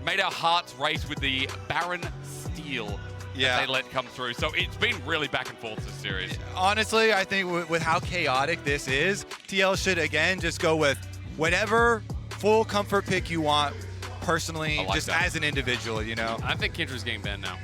made our hearts race with the Baron Steel that they let come through. So it's been really back and forth this series. Honestly, I think with how chaotic this is, TL should, again, just go with whatever full comfort pick you want, personally, like just that. as an individual, you know? I think Kindred's getting banned now.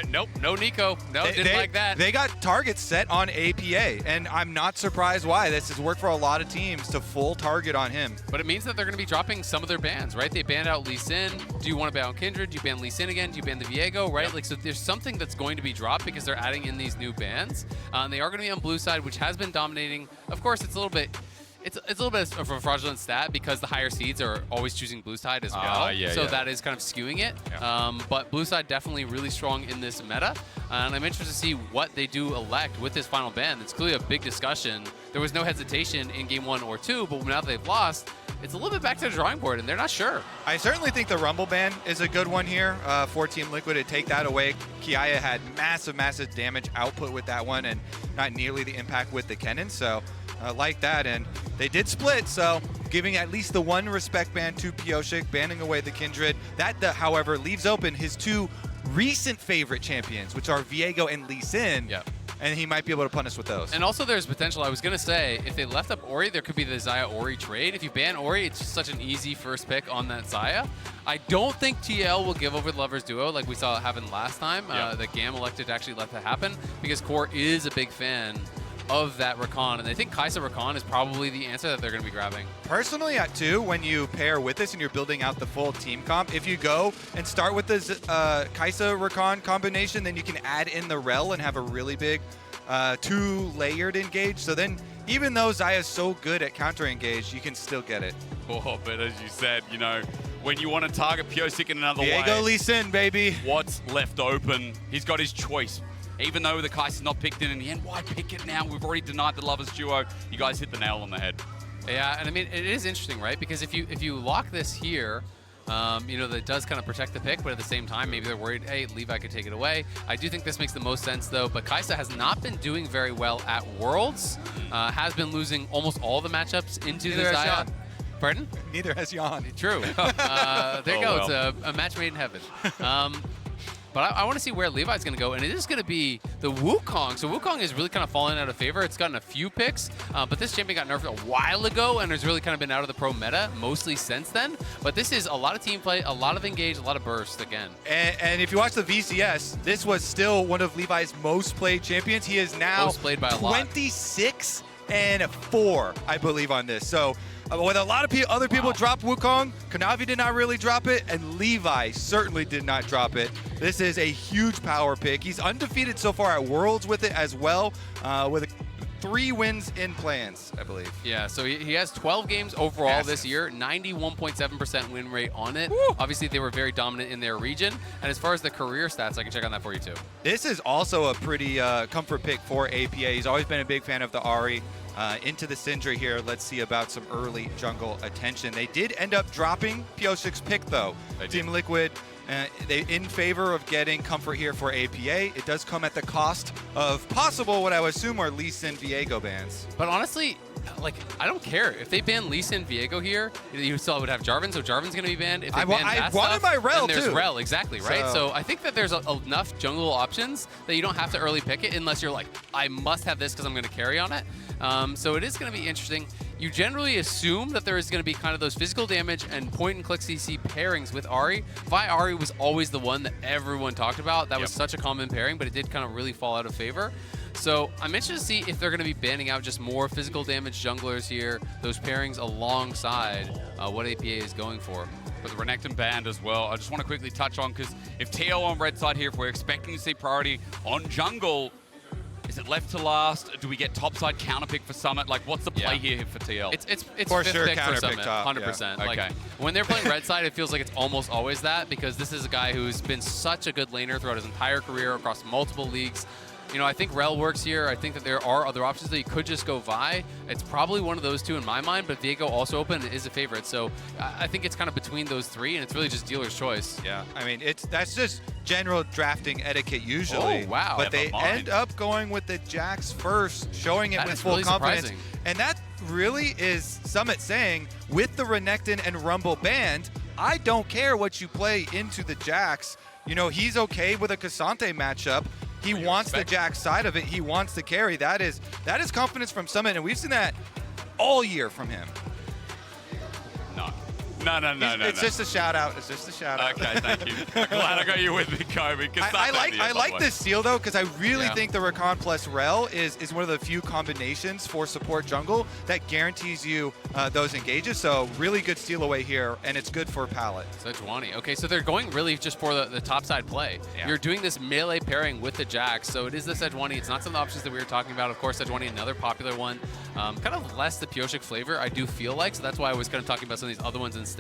Nope, no Nico. No, didn't like that. They got targets set on APA, and I'm not surprised why. This has worked for a lot of teams to full target on him. But it means that they're going to be dropping some of their bans, right? They banned out Lee Sin. Do you want to ban out Kindred? Do you ban Lee Sin again? Do you ban the Viego, right? Like, so there's something that's going to be dropped because they're adding in these new bans. And they are going to be on blue side, which has been dominating. Of course, it's a little bit... It's a little bit of a fraudulent stat because the higher seeds are always choosing blue side as well. So that is kind of skewing it. But blue side definitely really strong in this meta. And I'm interested to see what they do elect with this final ban. It's clearly a big discussion. There was no hesitation in game 1 or 2, but now that they've lost, it's a little bit back to the drawing board, and they're not sure. I certainly think the Rumble ban is a good one here for Team Liquid to take that away. Kiaya had massive, massive damage output with that one and not nearly the impact with the Kennen. So like that, and they did split, so giving at least the one respect ban to Pyosik, banning away the Kindred. That, however, leaves open his two recent favorite champions, which are Viego and Lee Sin. And he might be able to punish with those. And also there's potential. I was going to say, if they left up Ori, there could be the Xayah-Ori trade. If you ban Ori, it's just such an easy first pick on that Xayah. I don't think TL will give over the Lovers Duo like we saw it happen last time. The GAM elected to actually let that happen because Core is a big fan of that Rakan, and I think Kai'Sa Rakan is probably the answer that they're going to be grabbing. Personally, at 2, when you pair with this and you're building out the full team comp, if you go and start with the Kai'Sa Rakan combination, then you can add in the Rel and have a really big 2-layered engage. So then, even though Xayah is so good at counter engage, you can still get it. Oh, but as you said, you know, when you want to target Pyosik in another way, Viego Lee Sin, baby. What's left open? He's got his choice. Even though the Kai'Sa's not picked in the end, why pick it now? We've already denied the Lovers Duo. You guys hit the nail on the head. Yeah, and I mean, it is interesting, right? Because if you lock this here, you know, that does kind of protect the pick, but at the same time, maybe they're worried, hey, Levi could take it away. I do think this makes the most sense, though, but Kai'Sa has not been doing very well at Worlds, has been losing almost all the matchups into the Xayah. Pardon? Neither has Jan. True. There you go. Well. It's a match made in heaven. But I want to see where Levi's going to go, and it is going to be the Wukong. So Wukong is really kind of fallen out of favor. It's gotten a few picks, but this champion got nerfed a while ago and has really kind of been out of the pro meta mostly since then. But this is a lot of team play, a lot of engage, a lot of burst again. And if you watch the VCS, this was still one of Levi's most played champions. He is now most played by a lot. 26-4, I believe, on this. So with a lot of other people drop Wukong, Kanavi did not really drop it, and Levi certainly did not drop it. This is a huge power pick. He's undefeated so far at Worlds with it as well, with 3 wins in plans, I believe. Yeah, so he has 12 games overall this year, 91.7% win rate on it. Woo! Obviously, they were very dominant in their region. And as far as the career stats, I can check on that for you, too. This is also a pretty comfort pick for APA. He's always been a big fan of the Ahri. Into the Syndra here. Let's see about some early jungle attention. They did end up dropping Pyosik's pick, though. Team Liquid, they in favor of getting comfort here for APA. It does come at the cost of possible, what I would assume are Lee Sin Viego bans. But honestly, like, I don't care. If they ban Lee Sin Viego here, you still would have Jarvan, so Jarvan's going to be banned. If they I wanted my Rel, then there's too. Rel, exactly, right? So I think that there's enough jungle options that you don't have to early pick it unless you're like, I must have this because I'm going to carry on it. So it is going to be interesting. You generally assume that there is going to be kind of those physical damage and point-and-click CC pairings with Ahri. Vi Ahri was always the one that everyone talked about. That was such a common pairing, but it did kind of really fall out of favor. So I'm interested to see if they're going to be banning out just more physical damage junglers here, those pairings alongside what APA is going for. But the Renekton banned as well. I just want to quickly touch on, because if TL on red side here, if we're expecting to see priority on jungle, is it left to last? Do we get topside counter pick for Summit? Like, what's the play here for TL? It's for fifth sure pick for counter Summit, pick top, 100%. Yeah. Like, okay. when they're playing red side, it feels like it's almost always that, because this is a guy who's been such a good laner throughout his entire career across multiple leagues. You know, I think Rel works here. I think that there are other options that you could just go Vi. It's probably one of those two in my mind, but Viego also open is a favorite. So I think it's kind of between those three, and it's really just dealer's choice. Yeah, I mean, that's just general drafting etiquette usually. Oh, wow. But they end up going with the Jax first, showing it with full really confidence. surprising. And that really is Summit saying, with the Renekton and Rumble banned, I don't care what you play into the Jax. You know, he's okay with a Cassante matchup. He wants the Jax side of it. He wants the carry. That is confidence from Summit, and we've seen that all year from him. No. It's just a shout out. It's just a shout out. Okay, thank you. I'm glad I got you with me, Kobe. I like this steal though, because I really think the Rakan plus Rel is one of the few combinations for support jungle that guarantees you those engages. So really good steal away here, and it's good for Palette. Sejuani. Okay, so they're going really just for the top side play. Yeah. You're doing this melee pairing with the Jax, so it is the Sejuani. It's not some of the options that we were talking about. Of course, Sejuani, another popular one. Kind of less the Pyosik flavor, I do feel like, so that's why I was kind of talking about some of these other ones instead.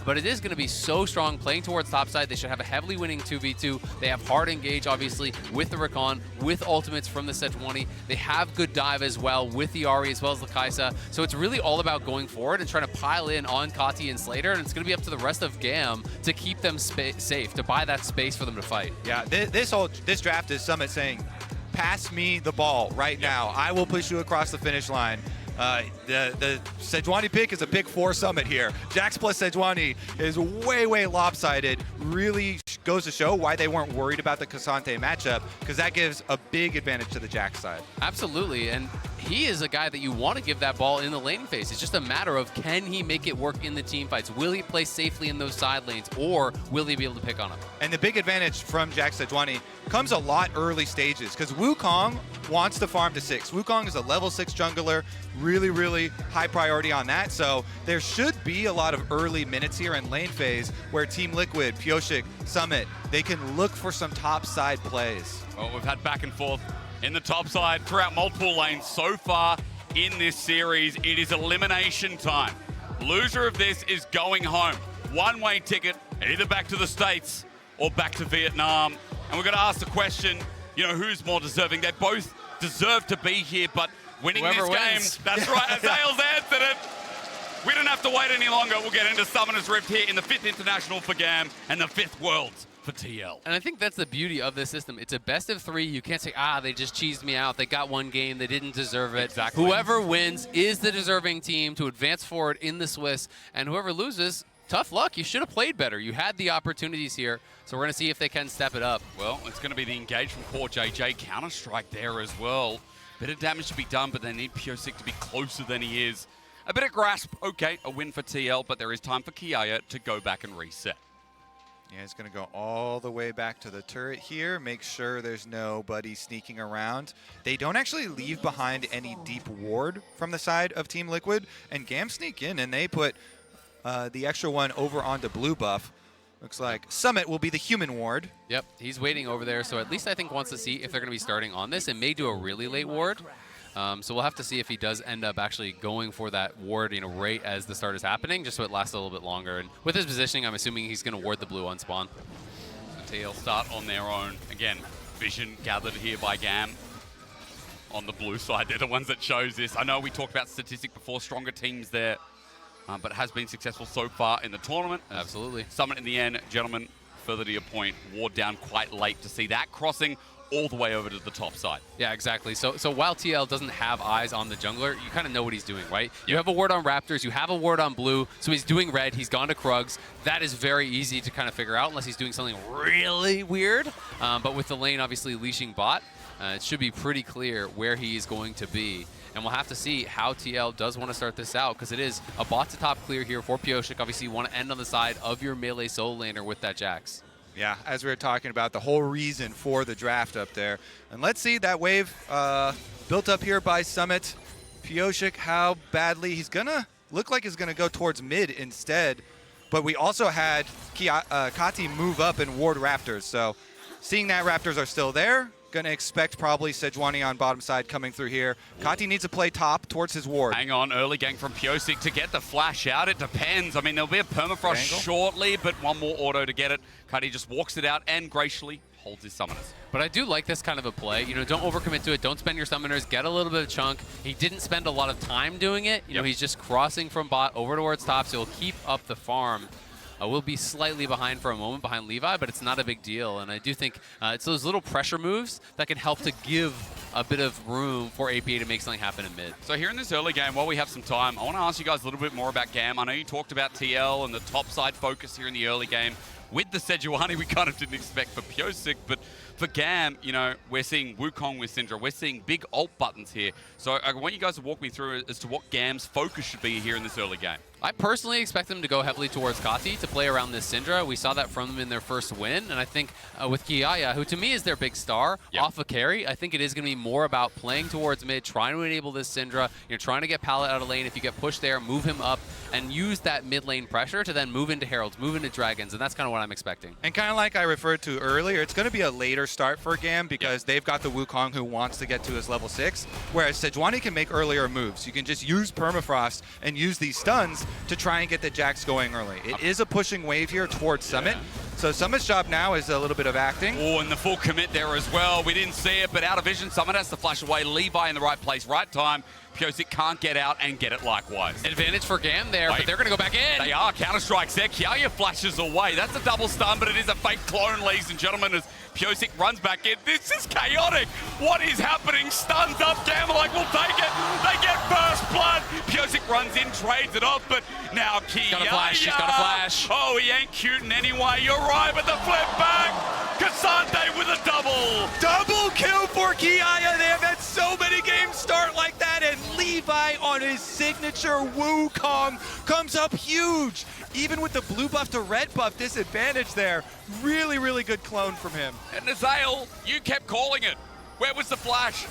But it is going to be so strong playing towards topside. They should have a heavily winning 2v2. They have hard engage, obviously, with the Rakan, with ultimates from the Sejuani. They have good dive as well with the Ahri as well as the Kai'Sa. So it's really all about going forward and trying to pile in on Kati and Slater, and it's going to be up to the rest of GAM to keep them safe, to buy that space for them to fight. Yeah, this draft is Summit saying, pass me the ball right now. I will push you across the finish line. The Sejuani pick is a pick for Summit here. Jax plus Sejuani is way lopsided. Really goes to show why they weren't worried about the Cassante matchup, because that gives a big advantage to the Jax side. Absolutely, and he is a guy that you want to give that ball in the laning phase. It's just a matter of, can he make it work in the team fights? Will he play safely in those side lanes, or will he be able to pick on him? And the big advantage from Jax Sejuani comes a lot early stages, because Wukong wants to farm to 6. Wukong is a level 6 jungler, really high priority on that. So there should be a lot of early minutes here in lane phase where Team Liquid, Pyosik, Summit, they can look for some top side plays. Well, we've had back and forth in the top side throughout multiple lanes so far in this series. It is elimination time. Loser of this is going home. One-way ticket, either back to the States or back to Vietnam. And we're going to ask the question, you know, who's more deserving? They both deserve to be here, but winning Whoever this wins. game, that's right, Azale's answered it. We don't have to wait any longer. We'll get into Summoner's Rift here in the 5th International for GAM and the 5th Worlds for TL. And I think that's the beauty of this system. It's a best of 3. You can't say, they just cheesed me out. They got one game. They didn't deserve it. Exactly. Whoever wins is the deserving team to advance forward in the Swiss. And whoever loses, tough luck. You should have played better. You had the opportunities here. So we're going to see if they can step it up. Well, it's going to be the engage from Core JJ. Counter-Strike there as well. Bit of damage to be done, but they need Pyosik to be closer than he is. A bit of grasp. Okay, a win for TL, but there is time for Kiaya to go back and reset. Yeah, he's going to go all the way back to the turret here, make sure there's nobody sneaking around. They don't actually leave behind any deep ward from the side of Team Liquid, and GAM sneak in, and they put the extra one over onto blue buff. Looks like Summit will be the human ward. Yep, he's waiting over there, so at least I think wants to see if they're going to be starting on this, and may do a really late ward. So we'll have to see if he does end up actually going for that ward, you know, right as the start is happening, just so it lasts a little bit longer. And with his positioning, I'm assuming he's going to ward the blue on spawn. So TL start on their own. Again, vision gathered here by GAM. On the blue side, they're the ones that chose this. I know we talked about statistic before, stronger teams there, but it has been successful so far in the tournament. Absolutely. Summit in the end, gentlemen, further to your point, ward down quite late to see that crossing all the way over to the top side. Yeah, exactly. So while TL doesn't have eyes on the jungler, you kind of know what he's doing, right? You have a ward on Raptors, you have a ward on blue, so he's doing red, he's gone to Krugs. That is very easy to kind of figure out unless he's doing something really weird. But with the lane obviously leashing bot, it should be pretty clear where he is going to be. And we'll have to see how TL does want to start this out, because it is a bot to top clear here for Pyosik. Obviously, you want to end on the side of your melee solo laner with that Jax. Yeah, as we were talking about, the whole reason for the draft up there. And let's see that wave built up here by Summit. Pyosik, how badly he's going to look like he's going to go towards mid instead. But we also had Kati move up and ward Raptors. So seeing that Raptors are still there, going to expect probably Sejuani on bottom side coming through here. Kati needs to play top towards his ward. Hang on, early gang from Pyosik to get the flash out. It depends. I mean, there'll be a permafrost shortly, but one more auto to get it. Kati just walks it out and graciously holds his summoners. But I do like this kind of a play. You know, don't overcommit to it. Don't spend your summoners. Get a little bit of chunk. He didn't spend a lot of time doing it. You know, he's just crossing from bot over towards top, so he'll keep up the farm. will be slightly behind for a moment behind Levi, but it's not a big deal. And I do think it's those little pressure moves that can help to give a bit of room for APA to make something happen in mid. So here in this early game, while we have some time, I want to ask you guys a little bit more about GAM. I know you talked about TL and the top side focus here in the early game. With the Sejuani, we kind of didn't expect for Pyosik, but for GAM, you know, we're seeing Wukong with Syndra. We're seeing big ult buttons here. So I want you guys to walk me through as to what GAM's focus should be here in this early game. I personally expect them to go heavily towards Kati to play around this Syndra. We saw that from them in their first win, and I think with Kiaya, who to me is their big star, off of carry, I think it is going to be more about playing towards mid, trying to enable this Syndra, trying to get Pallet out of lane. If you get pushed there, move him up, and use that mid lane pressure to then move into Heralds, move into Dragons, and that's kind of what I'm expecting. And kind of like I referred to earlier, it's going to be a later start for GAM because they've got the Wukong who wants to get to his level 6, whereas Sejuani can make earlier moves. You can just use Permafrost and use these stuns to try and get the Jax going early. It is a pushing wave here towards Summit. So Summit's job now is a little bit of acting. Oh, and the full commit there as well. We didn't see it, but out of vision, Summit has to flash away. Levi in the right place, right time. Pyosik can't get out and get it likewise. Advantage for GAM there, but they're going to go back in. They are. Counter-strikes there. Kiaya flashes away. That's a double stun, but it is a fake clone, ladies and gentlemen, as Pyosik runs back in. This is chaotic. What is happening? Stuns up. GAM like, we'll take it. They get first blood. Pyosik runs in, trades it off, but now Kiaya. He's got a flash. He's got a flash. Oh, he ain't cuting anyway. You're right, but the flip back. Kasante with a double. Double kill for Kiaya. They have had so many games start like that, and Levi on his signature Wukong comes up huge. Even with the blue buff to red buff disadvantage there, really, really good clone from him. And Nazael, you kept calling it. Where was the flash?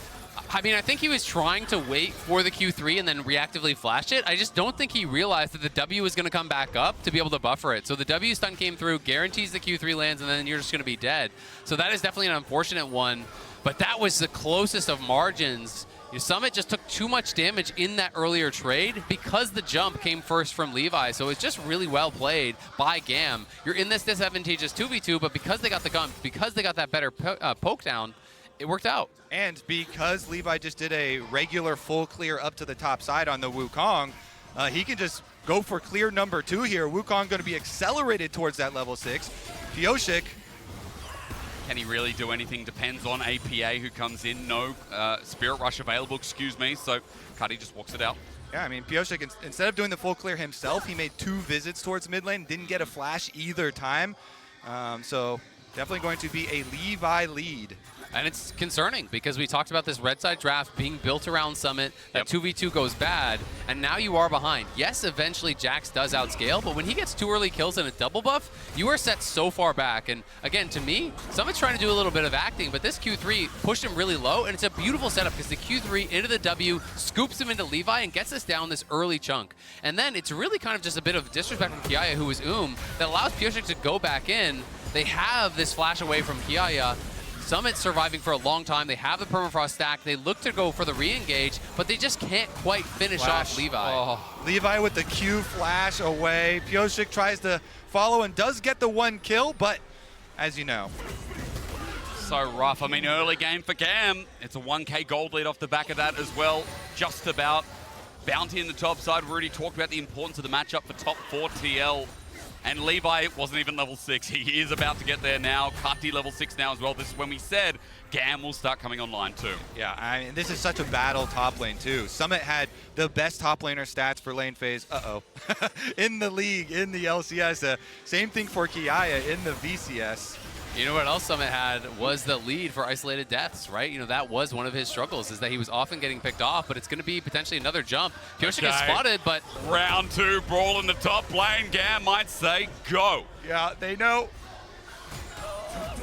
I mean, I think he was trying to wait for the Q3 and then reactively flash it. I just don't think he realized that the W was going to come back up to be able to buffer it. So the W stun came through, guarantees the Q3 lands, and then you're just going to be dead. So that is definitely an unfortunate one. But that was the closest of margins. Summit just took too much damage in that earlier trade because the jump came first from Levi. So it's just really well played by GAM. You're in this disadvantageous 2v2, but because they got the gun, because they got that better poke down, it worked out. And because Levi just did a regular full clear up to the top side on the Wukong, he can just go for clear number 2 here. Wukong going to be accelerated towards that level 6. Pyosik, can he really do anything? Depends on APA who comes in. No Spirit Rush available, excuse me. So Cuddy just walks it out. Yeah, I mean, Pyosik, instead of doing the full clear himself, he made 2 visits towards mid lane, didn't get a flash either time. So definitely going to be a Levi lead. And it's concerning because we talked about this red side draft being built around Summit, that 2v2 goes bad, and now you are behind. Yes, eventually Jax does outscale, but when he gets 2 early kills and a double buff, you are set so far back. And again, to me, Summit's trying to do a little bit of acting, but this Q3 pushed him really low, and it's a beautiful setup because the Q3 into the W, scoops him into Levi, and gets us down this early chunk. And then it's really kind of just a bit of disrespect from Kiaya, who was that allows Pyosik to go back in. They have this flash away from Kiaya. Summit surviving for a long time. They have the permafrost stack. They look to go for the re-engage, but they just can't quite finish off Levi. Oh. Levi with the Q flash away. Pyosik tries to follow and does get the 1 kill, but as you know. So rough. I mean, early game for GAM. It's a 1K gold lead off the back of that as well. Just about. Bounty in the top side. We already talked about the importance of the matchup for top 4 TL. And Levi wasn't even level 6. He is about to get there now. Kati level 6 now as well. This is when we said GAM will start coming online too. Yeah, I mean, this is such a battle top lane too. Summit had the best top laner stats for lane phase, in the league, in the LCS. Same thing for Kiaya in the VCS. You know what else Summit had was the lead for isolated deaths, right? That was one of his struggles, is that he was often getting picked off, but it's going to be potentially another jump. Pyosik gets spotted, but... Round 2, brawl in the top lane. GAM might say go. Yeah, they know.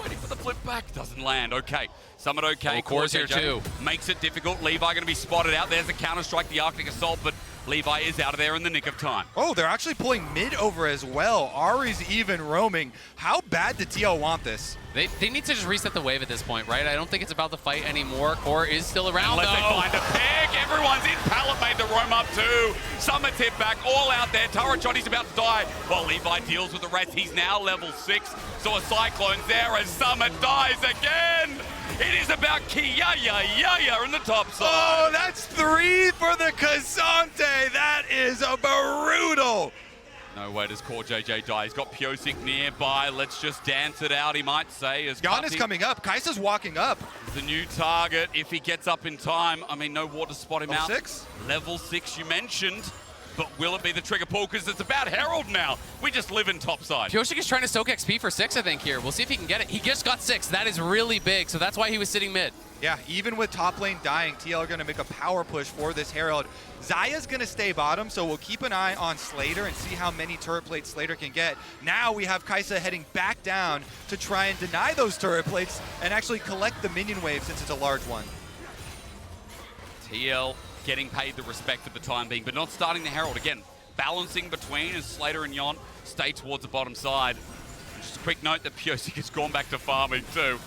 Waiting for the flip back. Doesn't land. Okay. Summit okay. Core's here too. Makes it difficult. Levi going to be spotted out. There's a counter-strike, the Arctic Assault, but Levi is out of there in the nick of time. Oh, they're actually pulling mid over as well. Ari's even roaming. How bad did TL want this? They need to just reset the wave at this point, right? I don't think it's about the fight anymore. Core is still around, Unless they find a pick. Everyone's in. Pallet made the roam up too. Summit's hit back, all out there. Tara Johnny's about to die while Levi deals with the rest. He's now level 6. So a Cyclone's there as Summit dies again. It is about Kiaya in the top side. Oh, that's 3 for the Kasante. That is a brutal. No way does Core JJ die. He's got Pyosik nearby. Let's just dance it out, he might say. As Jan is coming up. Kai'Sa's walking up. The new target, if he gets up in time. I mean, no war to spot him out. 6? Level 6 you mentioned. But will it be the trigger pull? Because it's about Herald now. We just live in topside. Pyosik is trying to soak XP for 6, I think, here. We'll see if he can get it. He just got 6. That is really big, so that's why he was sitting mid. Yeah, even with top lane dying, TL are going to make a power push for this Herald. Xayah's going to stay bottom, so we'll keep an eye on Slater and see how many turret plates Slater can get. Now we have Kai'Sa heading back down to try and deny those turret plates and actually collect the minion wave since it's a large one. TL getting paid the respect for the time being, but not starting the Herald. Again, balancing between as Slater and Yon stay towards the bottom side. Just a quick note that Pyosik has gone back to farming too.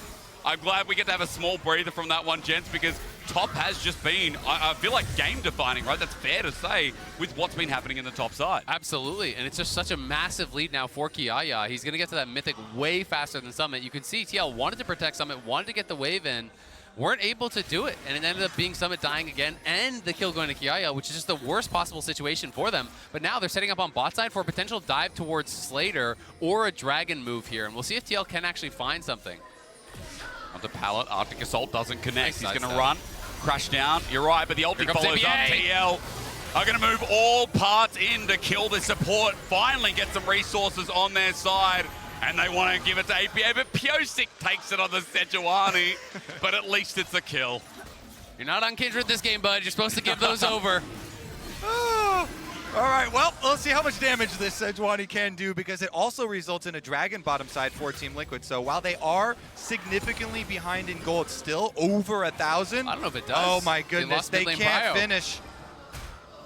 I'm glad we get to have a small breather from that one, gents, because top has just been, I feel like, game-defining, right? That's fair to say with what's been happening in the top side. Absolutely, and it's just such a massive lead now for Kiaya. He's going to get to that Mythic way faster than Summit. You can see TL wanted to protect Summit, wanted to get the wave in, weren't able to do it, and it ended up being Summit dying again and the kill going to Kiaya, which is just the worst possible situation for them. But now they're setting up on bot side for a potential dive towards Slater or a Dragon move here, and we'll see if TL can actually find something. Onto Pallet, Arctic Assault doesn't connect. He's going to run, crash down. You're right, but the ulti follows up. TL are going to move all parts in to kill the support, finally get some resources on their side, and they want to give it to APA, but Pyosik takes it on the Sejuani, but at least it's a kill. You're not on Kindred this game, bud. You're supposed to give those over. All right, well, let's see how much damage this Sejuani can do, because it also results in a Dragon bottom side for Team Liquid. So while they are significantly behind in gold, still over 1,000. I don't know if it does. Oh my goodness, they can't finish.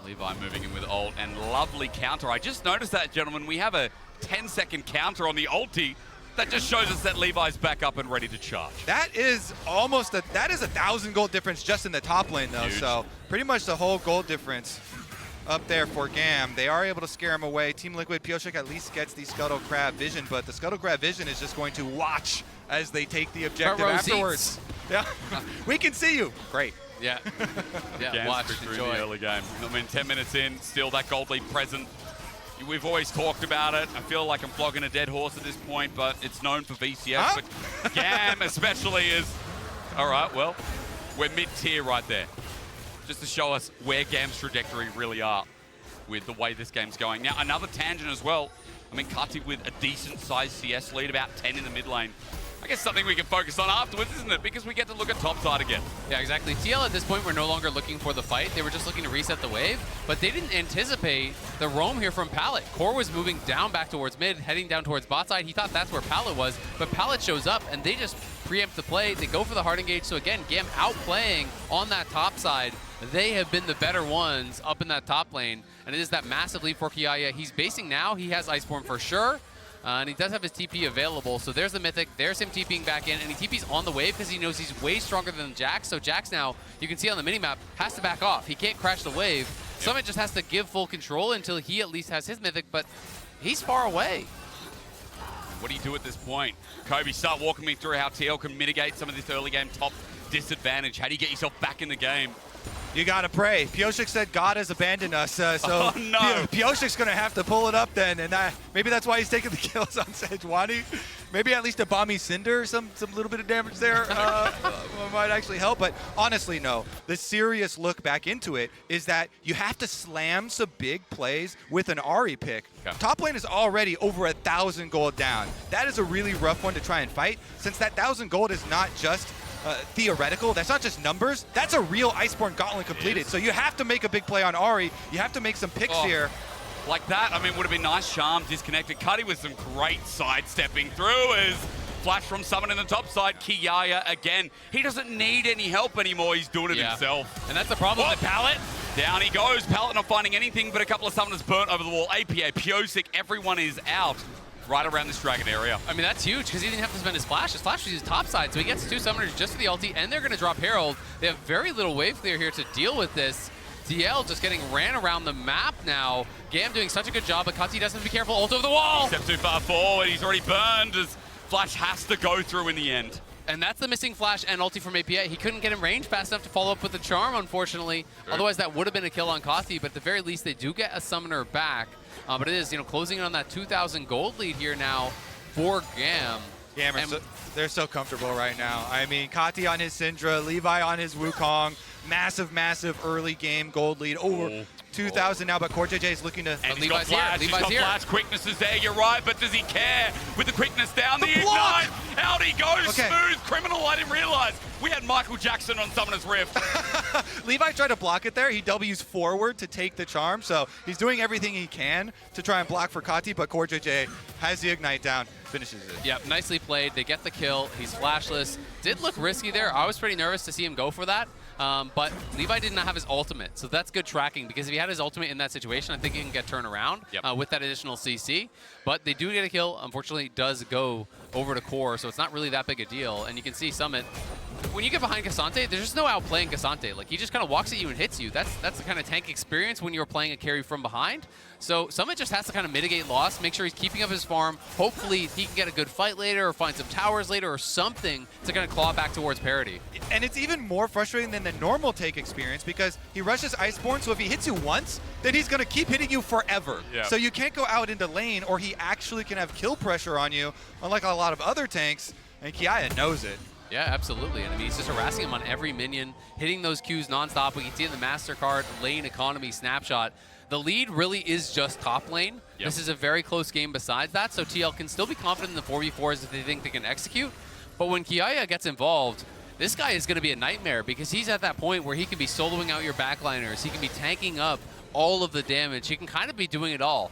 Levi moving in with ult and lovely counter. I just noticed that, gentlemen. We have a 10-second counter on the ulti. That just shows us that Levi's back up and ready to charge. That is almost that is 1,000 gold difference just in the top lane, though. Huge. So pretty much the whole gold difference up there for GAM. They are able to scare him away. Team Liquid, Pyosik at least gets the Scuttle Crab vision, but the Scuttle Crab vision is just going to watch as they take the objective afterwards. Yeah, we can see you. Great. Yeah, GAM's watch, through enjoy. the early game. I mean, 10 minutes in, still that gold lead present. We've always talked about it. I feel like I'm flogging a dead horse at this point, but it's known for VCS. But GAM especially is, all right, well, we're mid-tier right there. Just to show us where GAM's trajectory really are with the way this game's going. Now, another tangent as well. I mean, Kati with a decent-sized CS lead, about 10 in the mid lane. I guess something we can focus on afterwards, isn't it? Because we get to look at top side again. Yeah, exactly. TL at this point were no longer looking for the fight. They were just looking to reset the wave, but they didn't anticipate the roam here from Pallet. Core was moving down back towards mid, heading down towards bot side. He thought that's where Pallet was, but Pallet shows up and they just preempt the play. They go for the hard engage. So again, GAM outplaying on that top side. They have been the better ones up in that top lane, and it is that massive lead for Kiaya. He's basing now. He has Iceborne for sure. And he does have his TP available, so there's the Mythic, there's him TPing back in, and he TP's on the wave because he knows he's way stronger than Jax, so Jax now, you can see on the minimap, has to back off. He can't crash the wave. Yep. Summit just has to give full control until he at least has his Mythic, but he's far away. What do you do at this point? Kobe, start walking me through how TL can mitigate some of this early game top disadvantage. How do you get yourself back in the game? You gotta pray. Pyosik said God has abandoned us, so oh, no. Pyosik's gonna have to pull it up then, and maybe that's why he's taking the kills on Sejuani. Maybe at least a Bomby Cinder, some little bit of damage there might actually help. But honestly, no. The serious look back into it is that you have to slam some big plays with an Ahri pick. Okay. Top lane is already over 1,000 gold down. That is a really rough one to try and fight, since that 1,000 gold is not just theoretical. That's not just numbers. That's a real Iceborne Gauntlet completed. So you have to make a big play on Ahri. You have to make some picks here. Like that, I mean, would have been nice. Charm disconnected. Cuddy with some great sidestepping through as flash from someone in the top side. Kiaya again. He doesn't need any help anymore. He's doing it himself. And that's the problem with Pallet. Down he goes. Pallet not finding anything, but a couple of summoners burnt over the wall. APA, Pyosik, everyone is out right around this Dragon area. I mean, that's huge because he didn't have to spend his flash. His flash was his top side, so he gets 2 summoners just for the ulti, and they're going to drop Herald. They have very little wave clear here to deal with this. DL just getting ran around the map now. GAM doing such a good job, but Kati does have to be careful. Ult over the wall! Step too far forward. He's already burned as Flash has to go through in the end. And that's the missing flash and ulti from APA. He couldn't get in range fast enough to follow up with the charm, unfortunately. Sure. Otherwise, that would have been a kill on Kati, but at the very least, they do get a summoner back. But it is, closing in on that 2,000 gold lead here now for GAM. Gamers, they're so comfortable right now. I mean, Kati on his Syndra, Levi on his Wukong. Massive early game gold lead. Over 2,000 now, but CoreJJ is looking to... And he's Levi's got flash, here. he's got Levi's here. flash, quickness is there, you're right, but does he care? With the quickness down, the block! ignite, out he goes, Okay. smooth, criminal, I didn't realize. We had Michael Jackson on Summoner's Rift. Levi tried to block it there. He W's forward to take the charm, so he's doing everything he can to try and block for Kati, but CoreJJ has the ignite down, finishes it. Yep, nicely played. They get the kill. He's flashless. Did look risky there. I was pretty nervous to see him go for that. But Levi did not have his ultimate, so that's good tracking, because if he had his ultimate in that situation, I think he can get turned around with that additional CC. But they do get a kill. Unfortunately, it does go over to Core, so it's not really that big a deal. And you can see Summit, when you get behind Cassante, there's just no outplaying Cassante. Like, he just kind of walks at you and hits you. That's the kind of tank experience when you're playing a carry from behind. So Summit just has to kind of mitigate loss, make sure he's keeping up his farm. Hopefully, he can get a good fight later or find some towers later or something to kind of claw back towards parity. And it's even more frustrating than the normal take experience because he rushes Iceborne, so if he hits you once, then he's going to keep hitting you forever. Yeah. So you can't go out into lane, or he actually can have kill pressure on you, unlike a lot of other tanks, and Kiaya knows it. Yeah, absolutely. And I mean, he's just harassing him on every minion, hitting those Qs nonstop. We can see it in the MasterCard lane economy snapshot. The lead really is just top lane. Yep. This is a very close game besides that, so TL can still be confident in the 4v4s if they think they can execute. But when Kiaya gets involved, this guy is going to be a nightmare because he's at that point where he can be soloing out your backliners. He can be tanking up all of the damage. He can kind of be doing it all.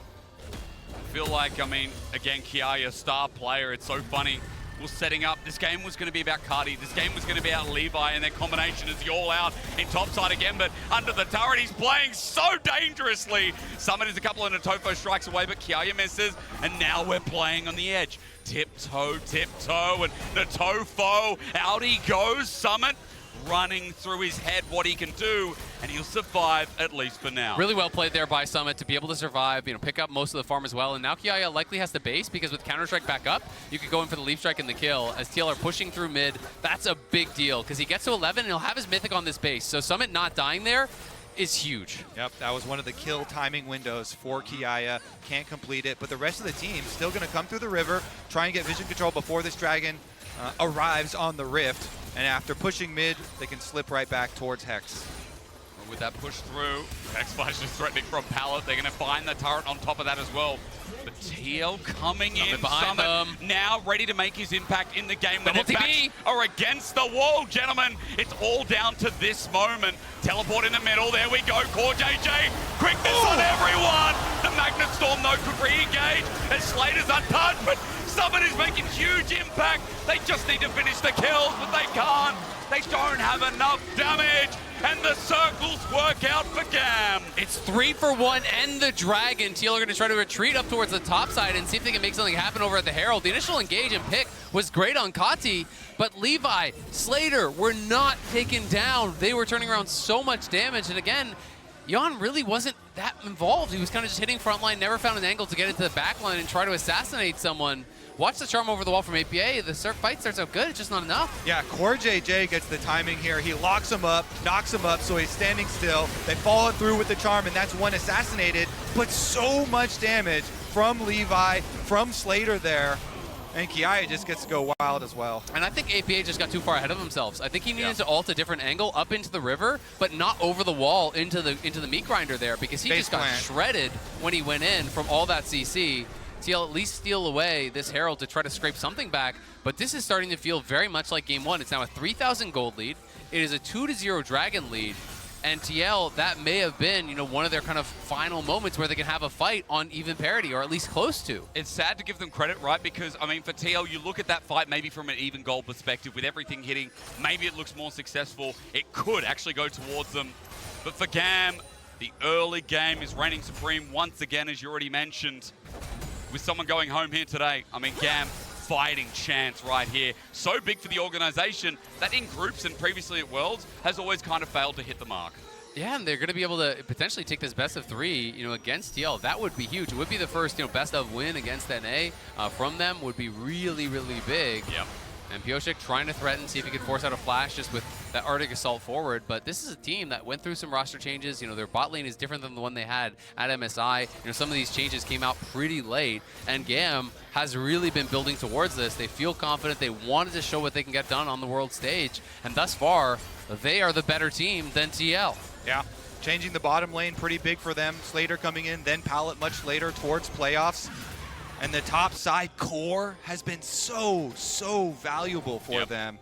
I feel like, I mean, again, Kiaya, star player, it's so funny. Was setting up. This game was going to be about Cardi. This game was going to be about Levi, and their combination is all out in topside again, but under the turret, he's playing so dangerously. Summit is a couple of Natofo strikes away, but Kiaya misses, and now we're playing on the edge. Tiptoe, and Natofo, out he goes. Summit running through his head what he can do, and he'll survive, at least for now. Really well played there by Summit to be able to survive, pick up most of the farm as well. And now Kiaya likely has to base because with Counter-Strike back up, you could go in for the Leaf Strike and the kill. As TL are pushing through mid, that's a big deal because he gets to 11 and he'll have his Mythic on this base. So Summit not dying there is huge. Yep, that was one of the kill timing windows for Kiaya. Can't complete it, but the rest of the team still going to come through the river, try and get vision control before this dragon arrives on the rift. And after pushing mid, they can slip right back towards Hex. With that push through, Hex Flash is threatening from Pallet. They're going to find the turret on top of that as well. But TL coming in, behind them. Now ready to make his impact in the game. When Double their backs TP. are against the wall, gentlemen. It's all down to this moment. Teleport in the middle. There we go. CoreJJ. Quickness on everyone. The Magnet Storm, though, could re-engage. And Slater's untouched, but Summit is making huge impact. They just need to finish the kills, but they can't. They don't have enough damage. And the circles work out for GAM. It's 3 for 1 and the Dragon. TL are going to try to retreat up towards the top side and see if they can make something happen over at the Herald. The initial engage and pick was great on Kati, but Levi, Slater were not taken down. They were turning around so much damage. And again, Jan really wasn't that involved. He was kind of just hitting frontline, never found an angle to get into the backline and try to assassinate someone. Watch the charm over the wall from APA. The fight starts out good, it's just not enough. Yeah, CoreJJ gets the timing here. He locks him up, knocks him up, so he's standing still. They follow through with the charm, and that's one assassinated. But so much damage from Levi, from Slater there. And Kiaya just gets to go wild as well. And I think APA just got too far ahead of themselves. I think he needed to ult a different angle up into the river, but not over the wall into the meat grinder there, because he just got shredded when he went in from all that CC. TL at least steal away this Herald to try to scrape something back, but this is starting to feel very much like Game 1. It's now a 3,000 gold lead. It is a 2-0 Dragon lead, and TL, that may have been, one of their kind of final moments where they can have a fight on even parity, or at least close to. It's sad to give them credit, right? Because, I mean, for TL, you look at that fight maybe from an even goal perspective with everything hitting. Maybe it looks more successful. It could actually go towards them. But for GAM, the early game is reigning supreme once again, as you already mentioned. With someone going home here today, I mean, GAM fighting chance right here. So big for the organization that in groups and previously at Worlds has always kind of failed to hit the mark. Yeah, and they're going to be able to potentially take this best of 3, against TL. That would be huge. It would be the first, best of win against NA from them. Would be really, really big. Yep. And Pyosik trying to threaten, see if he could force out a flash just with that Arctic Assault forward. But this is a team that went through some roster changes. You know, their bot lane is different than the one they had at MSI. You know, some of these changes came out pretty late. And GAM has really been building towards this. They feel confident. They wanted to show what they can get done on the world stage. And thus far, they are the better team than TL. Yeah. Changing the bottom lane pretty big for them. Slater coming in, then Pallet much later towards playoffs. And the top side core has been so valuable for them.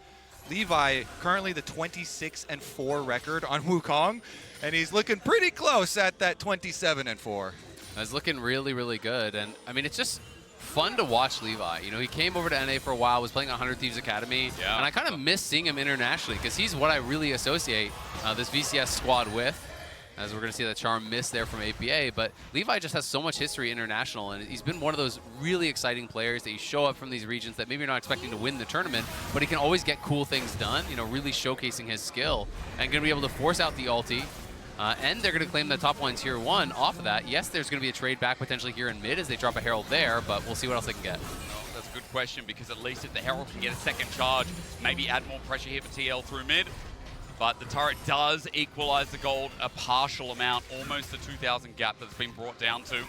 Levi currently the 26-4 record on Wukong, and he's looking pretty close at that 27-4. That's looking really good. And I mean, it's just fun to watch Levi. You know, he came over to NA for a while, was playing at 100 Thieves Academy, and I kind of miss seeing him internationally because he's what I really associate this VCS squad with. As we're going to see that Charm miss there from APA, but Levi just has so much history international, and he's been one of those really exciting players that you show up from these regions that maybe you're not expecting to win the tournament, but he can always get cool things done, you know, really showcasing his skill, and going to be able to force out the ulti, and they're going to claim the top line tier 1 off of that. Yes, there's going to be a trade back potentially here in mid as they drop a Herald there, but we'll see what else they can get. That's a good question, because at least if the Herald can get a second charge, maybe add more pressure here for TL through mid. But the turret does equalize the gold a partial amount, almost the 2,000 gap that's been brought down to.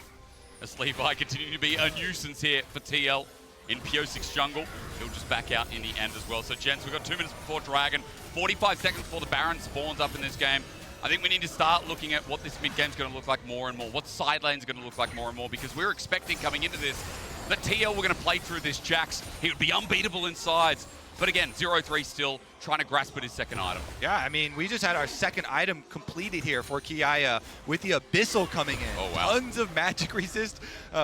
As Levi continue to be a nuisance here for TL in Pyosik's jungle. He'll just back out in the end as well. So, gents, we've got 2 minutes before Dragon, 45 seconds before the Baron spawns up in this game. I think we need to start looking at what this mid-game's going to look like more and more, what side lane's going to look like more and more, because we're expecting coming into this that TL were going to play through this Jax. He would be unbeatable in sides. But again, 0-3 still trying to grasp at his second item. Yeah, I mean, we just had our second item completed here for Kiaya with the Abyssal coming in. Oh, wow. Tons of magic resist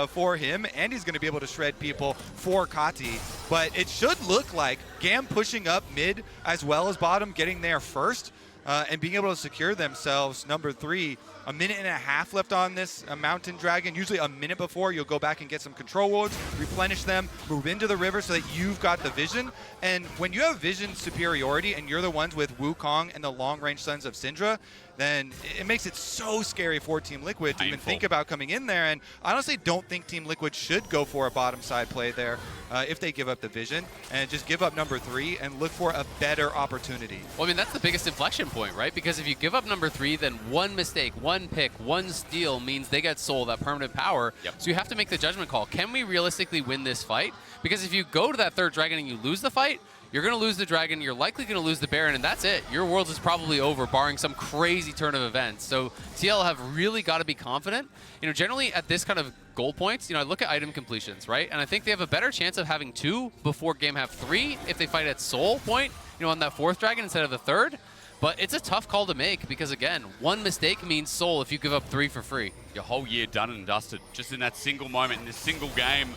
for him, and he's going to be able to shred people for Kati. But it should look like GAM pushing up mid as well as bottom, getting there first, and being able to secure themselves number 3. A minute and a half left on this Mountain Dragon. Usually a minute before, you'll go back and get some control wards, replenish them, move into the river so that you've got the vision. And when you have vision superiority and you're the ones with Wukong and the long-range Sons of Syndra, then it makes it so scary for Team Liquid to even think about coming in there. And I honestly don't think Team Liquid should go for a bottom side play there if they give up the vision, and just give up number 3 and look for a better opportunity. Well, I mean, that's the biggest inflection point, right? Because if you give up number 3, then one mistake, one pick, one steal means they get soul, that permanent power. So you have to make the judgment call. Can we realistically win this fight? Because if you go to that third dragon and you lose the fight, you're going to lose the dragon, you're likely going to lose the Baron, and that's it. Your Worlds is probably over, barring some crazy turn of events. So TL have really got to be confident. You know, generally at this kind of goal points, you know, I look at item completions, right? And I think they have a better chance of having 2 before game have 3 if they fight at soul point, you know, on that 4th dragon instead of the 3rd. But it's a tough call to make because, again, one mistake means soul if you give up 3 for free. Your whole year done and dusted, just in that single moment, in this single game.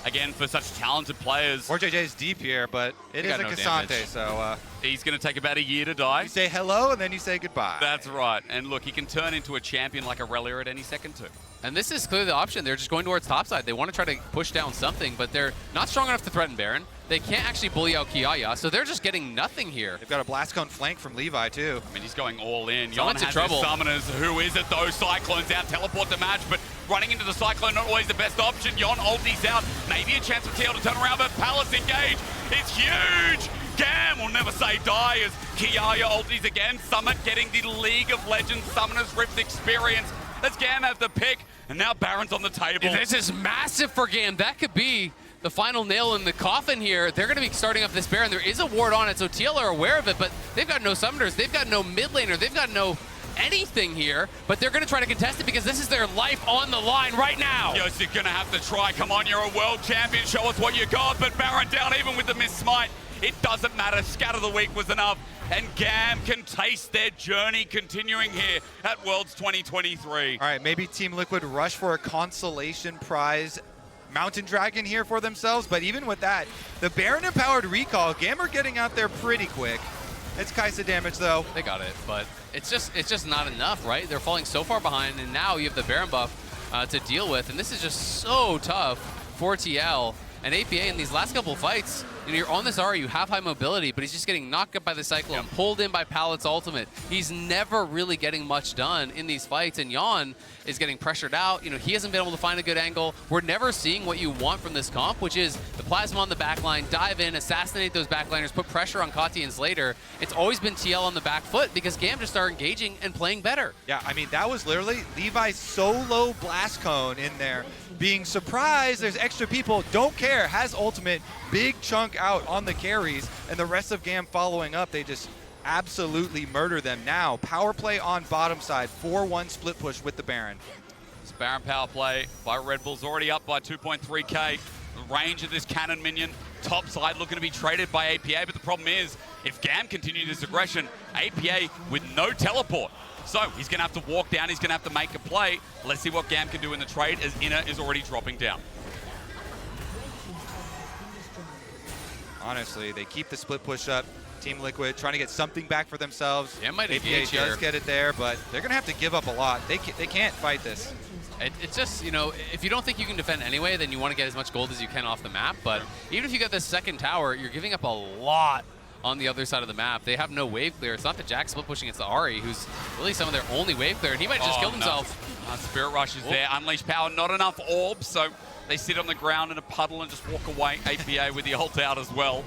Again, for such talented players. JJ is deep here, but it is a Cassante, so... he's going to take about a year to die. You say hello, and then you say goodbye. That's right. And look, he can turn into a champion like Aurelia at any second, too. And this is clearly the option. They're just going towards topside. They want to try to push down something, but they're not strong enough to threaten Baron. They can't actually bully out Kiaya, so they're just getting nothing here. They've got a blast cone flank from Levi, too. I mean, he's going all in. Yon has his summoners. Who is it, though? Cyclone's out, teleport the match, but running into the Cyclone, not always the best option. Yon ulti's out. Maybe a chance for TL to turn around, but Palace engage. It's huge! GAM will never say die as Kiaya ultis again. Summit getting the League of Legends Summoners Rift experience as GAM have the pick, and now Baron's on the table. This is massive for GAM. That could be the final nail in the coffin here. They're going to be starting up this Baron. There is a ward on it, so TL are aware of it, but they've got no summoners. They've got no mid laner. They've got no anything here, but they're going to try to contest it because this is their life on the line right now. You're going to have to try. Come on, you're a world champion. Show us what you got, but Baron down even with the missed smite. It doesn't matter. Scatter the weak was enough, and GAM can taste their journey continuing here at Worlds 2023. All right, maybe Team Liquid rush for a consolation prize Mountain Dragon here for themselves, but even with that, the Baron-empowered recall, GAM are getting out there pretty quick. It's Kai'Sa damage, though. They got it, but it's just not enough, right? They're falling so far behind, and now you have the Baron buff to deal with, and this is just so tough for TL. And APA in these last couple fights, you know, you're on this Ari, you have high mobility, but he's just getting knocked up by the Cyclone, pulled in by Pallet's ultimate. He's never really getting much done in these fights, and Jan is getting pressured out. You know, he hasn't been able to find a good angle. We're never seeing what you want from this comp, which is the Plasma on the backline, dive in, assassinate those backliners, put pressure on Kati and Slater. It's always been TL on the back foot because GAM just started engaging and playing better. Yeah, I mean, that was literally Levi's solo blast cone in there. Being surprised, there's extra people, don't care, has ultimate, big chunk out on the carries, and the rest of GAM following up, they just absolutely murder them. Now, power play on bottom side, 4-1 split push with the Baron. This Baron power play by Red Bull's already up by 2.3k. The range of this cannon minion, top side looking to be traded by APA, but the problem is, if GAM continue this aggression, APA with no teleport. So he's going to have to walk down, he's going to have to make a play. Let's see what GAM can do in the trade as Inner is already dropping down. Honestly, they keep the split push up. Team Liquid trying to get something back for themselves. Yeah, might APA engage here. does get it there, but they're going to have to give up a lot. They can't fight this. It's just, you know, if you don't think you can defend anyway, then you want to get as much gold as you can off the map. But even if you get this second tower, you're giving up a lot on the other side of the map. They have no wave clear. It's not the Jack split pushing, it's the Ari, who's really some of their only wave clear, and he might just kill himself. Spirit Rush is there. Unleash power, not enough orbs, so they sit on the ground in a puddle and just walk away. APA with the ult out as well.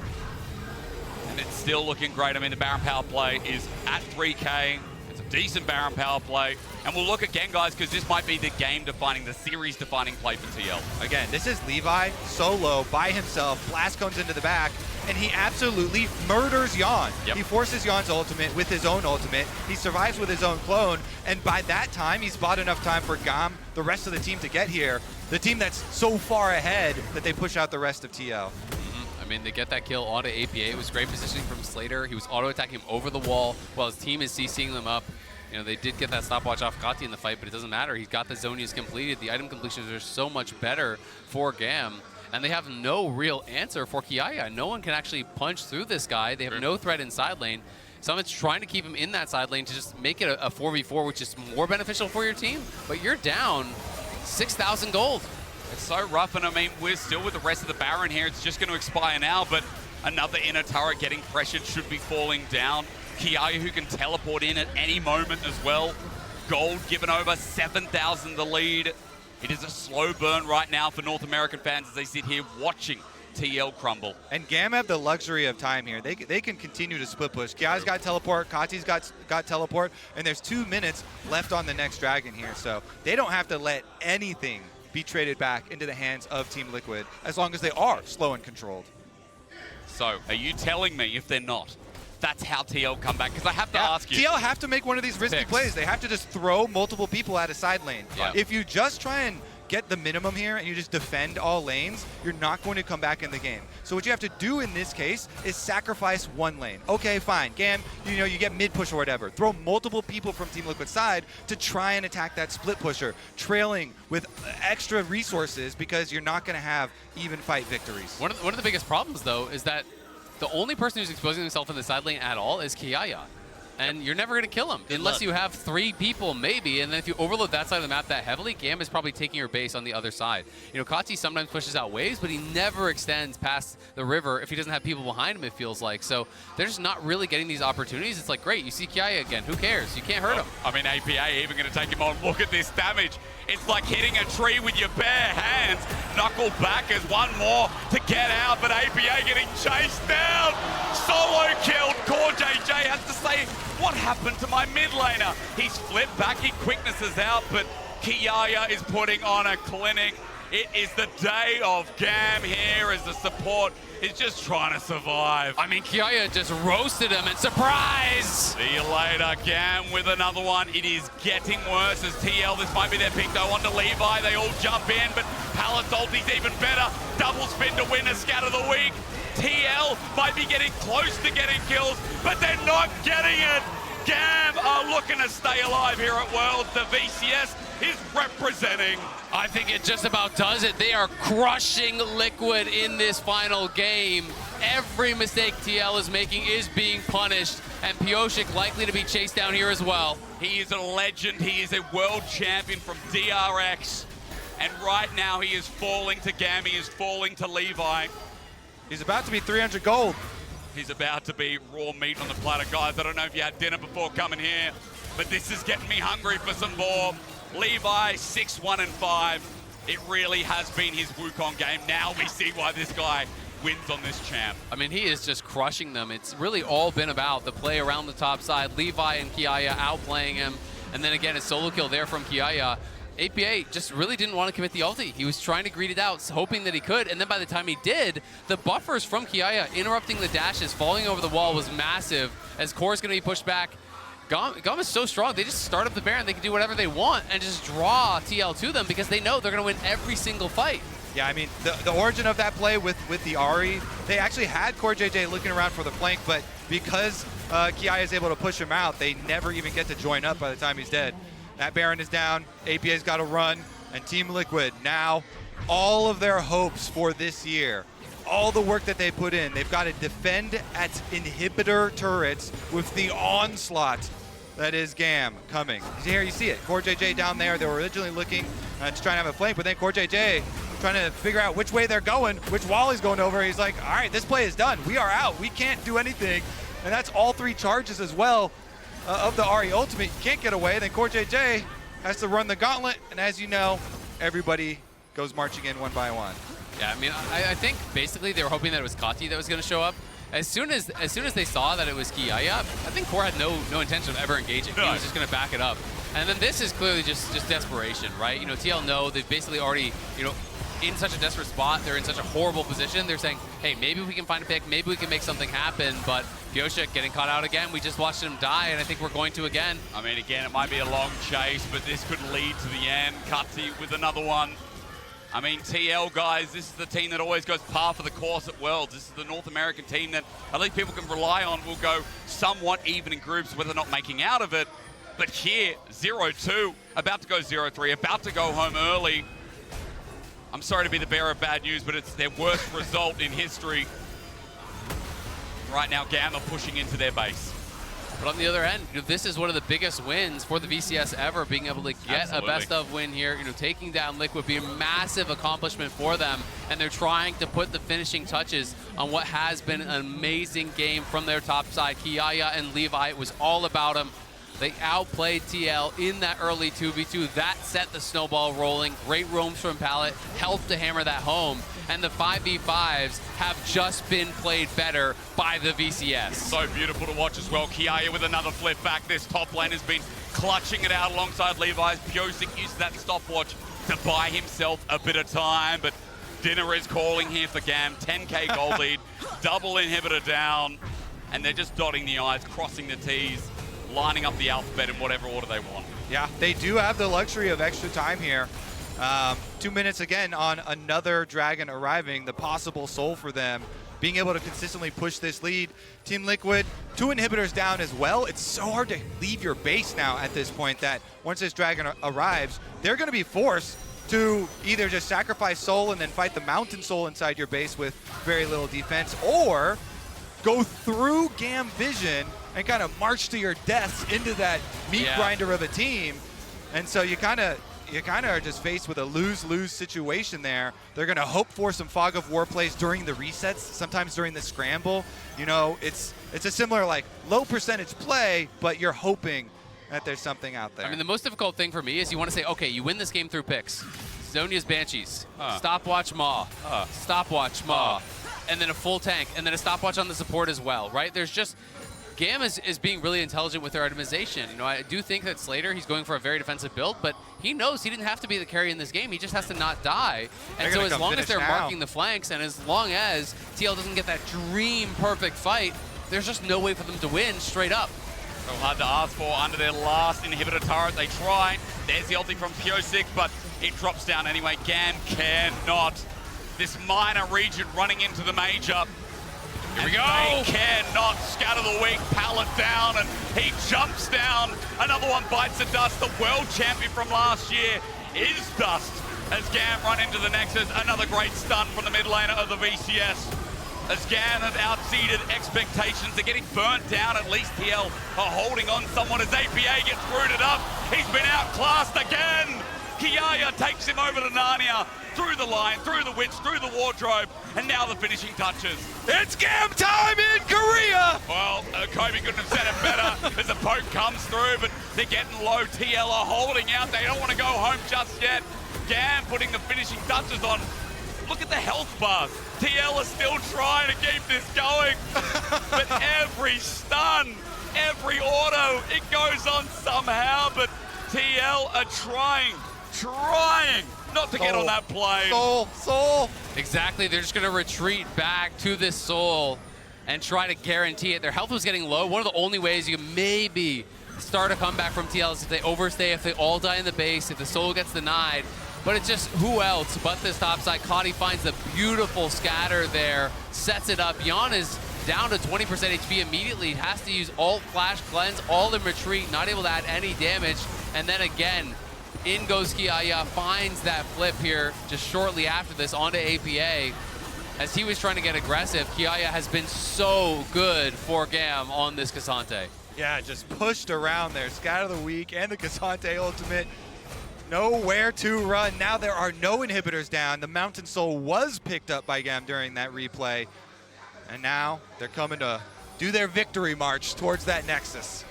And it's still looking great. I mean, the Baron power play is at 3k. It's a decent Baron power play. And we'll look again, guys, because this might be the game-defining, the series-defining play for TL. Again, this is Levi solo by himself. Blast comes into the back, and he absolutely murders Jan. Yep. He forces Jan's ultimate with his own ultimate. He survives with his own clone, and by that time, he's bought enough time for GAM, the rest of the team, to get here. The team that's so far ahead that they push out the rest of TL. I mean, they get that kill onto APA. It was great positioning from Slater. He was auto-attacking him over the wall while his team is CCing them up. You know, they did get that stopwatch off Kati in the fight, but it doesn't matter. He's got the Zonias completed. The item completions are so much better for GAM, and they have no real answer for Kiaya. No one can actually punch through this guy. They have no threat in side lane. Summit's trying to keep him in that side lane to just make it a 4v4, which is more beneficial for your team, but you're down 6,000 gold. It's so rough, and I mean, we're still with the rest of the Baron here. It's just going to expire now, but another inner turret getting pressured should be falling down. Kiaya, who can teleport in at any moment as well. Gold given over, 7,000 the lead. It is a slow burn right now for North American fans as they sit here watching TL crumble. And GAM have the luxury of time here. They can continue to split push. Kiai's got teleport, Kati's got teleport, and there's 2 minutes left on the next dragon here, so they don't have to let anything be traded back into the hands of Team Liquid as long as they are slow and controlled. So, are you telling me if they're not, that's how TL come back? Because I have to ask you. TL have to make one of these risky plays. They have to just throw multiple people at a side lane. Yeah. If you just try and get the minimum here and you just defend all lanes, you're not going to come back in the game. So what you have to do in this case is sacrifice one lane. Okay, fine. GAM, you know, you get mid push or whatever. Throw multiple people from Team Liquid's side to try and attack that split pusher, trailing with extra resources because you're not going to have even fight victories. One of the biggest problems, though, is that the only person who's exposing himself in the side lane at all is Kiaya. And you're never going to kill him unless you have 3 people, maybe. And then if you overload that side of the map that heavily, GAM is probably taking your base on the other side. You know, Kati sometimes pushes out waves, but he never extends past the river if he doesn't have people behind him, it feels like. So they're just not really getting these opportunities. It's like, great, you see Kiaya again. Who cares? You can't hurt him. I mean, APA even going to take him on. Look at this damage. It's like hitting a tree with your bare hands. Knuckle back as one more to get out, but APA getting chased down. Solo killed. Core JJ has to say, what happened to my mid laner? He's flipped back, he quicknesses out, but Kiaya is putting on a clinic. It is the day of GAM here as the support is just trying to survive. I mean, Kiaya just roasted him, and surprise! See you later, GAM with another one. It is getting worse as TL, this might be their pick though, onto Levi. They all jump in, but Pallet's ulti's even better. Double spin to win a scatter the week. TL might be getting close to getting kills, but they're not getting it. GAM are looking to stay alive here at Worlds. The VCS is representing. I think it just about does it. They are crushing Liquid in this final game. Every mistake TL is making is being punished, and Pioshik likely to be chased down here as well. He is a legend. He is a world champion from DRX. And right now he is falling to GAM, he is falling to Levi. He's about to be 300 gold. He's about to be raw meat on the platter. Guys, I don't know if you had dinner before coming here, but this is getting me hungry for some more. Levi, 6-1-5. It really has been his Wukong game. Now we see why this guy wins on this champ. I mean, he is just crushing them. It's really all been about the play around the top side. Levi and Kiaya outplaying him. And then again, a solo kill there from Kiaya. APA just really didn't want to commit the ulti. He was trying to greet it out, hoping that he could, and then by the time he did, the buffers from Kiaya interrupting the dashes, falling over the wall was massive, as Core's going to be pushed back. GAM is so strong, they just start up the Baron, they can do whatever they want and just draw TL to them because they know they're going to win every single fight. Yeah, I mean, the origin of that play with the Ahri, they actually had Core JJ looking around for the flank, but because Kiaya is able to push him out, they never even get to join up by the time he's dead. That Baron is down, APA's got to run, and Team Liquid now, all of their hopes for this year, all the work that they put in, they've got to defend at inhibitor turrets with the onslaught that is GAM coming. Here you see it, Core JJ down there, they were originally looking to try and have a flank, but then Core JJ trying to figure out which way they're going, which wall he's going over. He's like, all right, this play is done. We are out. We can't do anything. And that's all 3 charges as well. Of the Ahri ultimate, you can't get away, then Core JJ has to run the gauntlet, and as you know, everybody goes marching in one by one. Yeah, I mean, I think basically they were hoping that it was Kati that was going to show up. As soon as they saw that it was Kiaya, I think Core had no intention of ever engaging. He was just going to back it up. And then this is clearly just desperation, right? You know, TL know they've basically already, you know, in such a desperate spot, they're in such a horrible position. They're saying, hey, maybe we can find a pick, maybe we can make something happen, but Pyosik getting caught out again. We just watched him die, and I think we're going to again. I mean, again, it might be a long chase, but this could lead to the end. Cutty with another one. I mean, TL, guys, this is the team that always goes par for the course at Worlds. This is the North American team that at least people can rely on will go somewhat even in groups, whether or not making out of it. But here, 0-2, about to go 0-3, about to go home early. I'm sorry to be the bearer of bad news, but it's their worst result in history. Right now, GAM are pushing into their base. But on the other end, you know, this is one of the biggest wins for the VCS ever, being able to get a best of win here. You know, taking down Liquid would be a massive accomplishment for them, and they're trying to put the finishing touches on what has been an amazing game from their top side. Kiaya and Levi, it was all about them. They outplayed TL in that early 2v2. That set the snowball rolling. Great roams from Pallet, helped to hammer that home. And the 5v5s have just been played better by the VCS. So beautiful to watch as well. Kiaya with another flip back. This top lane has been clutching it out alongside Levi's. Pyosik used that stopwatch to buy himself a bit of time, but dinner is calling here for GAM. 10k gold lead, double inhibitor down, and they're just dotting the I's, crossing the T's, lining up the alphabet in whatever order they want. Yeah, they do have the luxury of extra time here. 2 minutes again on another Dragon arriving, the possible soul for them, being able to consistently push this lead. Team Liquid, 2 inhibitors down as well. It's so hard to leave your base now at this point that once this Dragon arrives, they're going to be forced to either just sacrifice soul and then fight the mountain soul inside your base with very little defense, or go through GAM vision and kind of march to your deaths into that meat grinder of a team. And so you kind of are just faced with a lose-lose situation there. They're going to hope for some Fog of War plays during the resets, sometimes during the scramble. You know, it's a similar, like, low percentage play, but you're hoping that there's something out there. I mean, the most difficult thing for me is you want to say, okay, you win this game through picks. Zonia's Banshees, stopwatch Maw, stopwatch Maw, and then a full tank, and then a stopwatch on the support as well, right? There's just... GAM is being really intelligent with their itemization. You know, I do think that Slater, he's going for a very defensive build, but he knows he didn't have to be the carry in this game. He just has to not die. And so as long as they're marking the flanks, and as long as TL doesn't get that dream perfect fight, there's just no way for them to win straight up. So hard to ask for under their last inhibitor turret. They try. There's the ulti from Pyosik, but it drops down anyway. GAM cannot. This minor region running into the major. Here we go. They cannot scatter the weak. Pallet down, and he jumps down. Another one bites the dust. The world champion from last year is dust as GAM run into the Nexus. Another great stun from the mid laner of the VCS. As GAM have outseeded expectations. They're getting burnt down. At least TL are holding on somewhat as APA gets rooted up. He's been outclassed again. Kiaya takes him over to Narnia, through the line, through the witch, through the wardrobe, and now the finishing touches. It's GAM time in Korea! Well, Kobe couldn't have said it better as the poke comes through, but they're getting low. TL are holding out. They don't want to go home just yet. GAM putting the finishing touches on. Look at the health bars. TL are still trying to keep this going. But every stun, every auto, it goes on somehow. But TL are trying not to get on that plane. Soul. Exactly, they're just gonna retreat back to this Soul and try to guarantee it. Their health was getting low. One of the only ways you can maybe start a comeback from TL is if they overstay, if they all die in the base, if the Soul gets denied. But it's just who else but this topside. Cotty finds the beautiful scatter there, sets it up. Yon is down to 20% HP immediately. Has to use alt flash cleanse, all in retreat, not able to add any damage. And then again, in goes Kiaya, finds that flip here just shortly after this onto APA. As he was trying to get aggressive, Kiaya has been so good for GAM on this Cassante. Yeah, just pushed around there. Scatter the weak and the Cassante ultimate. Nowhere to run. Now there are no inhibitors down. The Mountain Soul was picked up by GAM during that replay. And now they're coming to do their victory march towards that Nexus.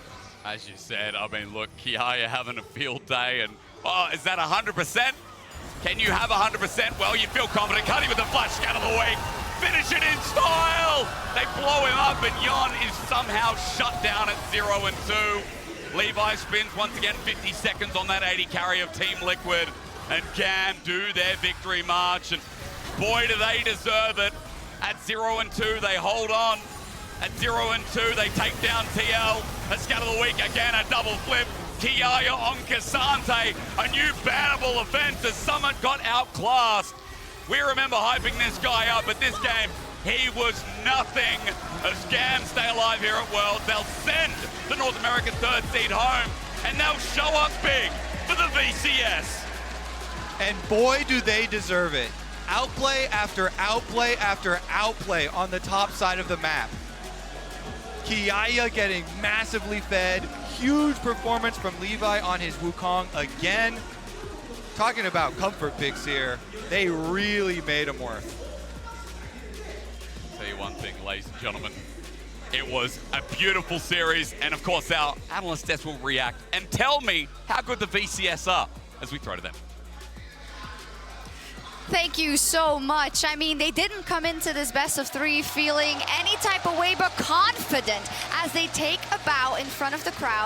As you said, I mean, look, Kiaya having a field day, and oh, is that 100%? Can you have 100%? Well, you feel confident. Cutty with the flash scan of the week. Finish it in style. They blow him up, and Yon is somehow shut down at 0 and 2. Levi spins once again 50 seconds on that 80 carry of Team Liquid, and GAM do their victory march, and boy, do they deserve it. At 0 and 2, they hold on. At 0 and 2, they take down TL. A scat of the week, again, a double flip. Kiaya on Cassante, a new bannable offense as Summit got outclassed. We remember hyping this guy up, but this game, he was nothing. As GAM stay alive here at Worlds, they'll send the North American third seed home, and they'll show up big for the VCS. And boy, do they deserve it. Outplay after outplay after outplay on the top side of the map. Kiaya getting massively fed. Huge performance from Levi on his Wukong again. Talking about comfort picks here, they really made him worth. I'll tell you one thing, ladies and gentlemen. It was a beautiful series, and of course our analyst desk will react and tell me how good the VCS are as we throw to them. Thank you so much. I mean, they didn't come into this best of 3 feeling any type of way but confident as they take a bow in front of the crowd.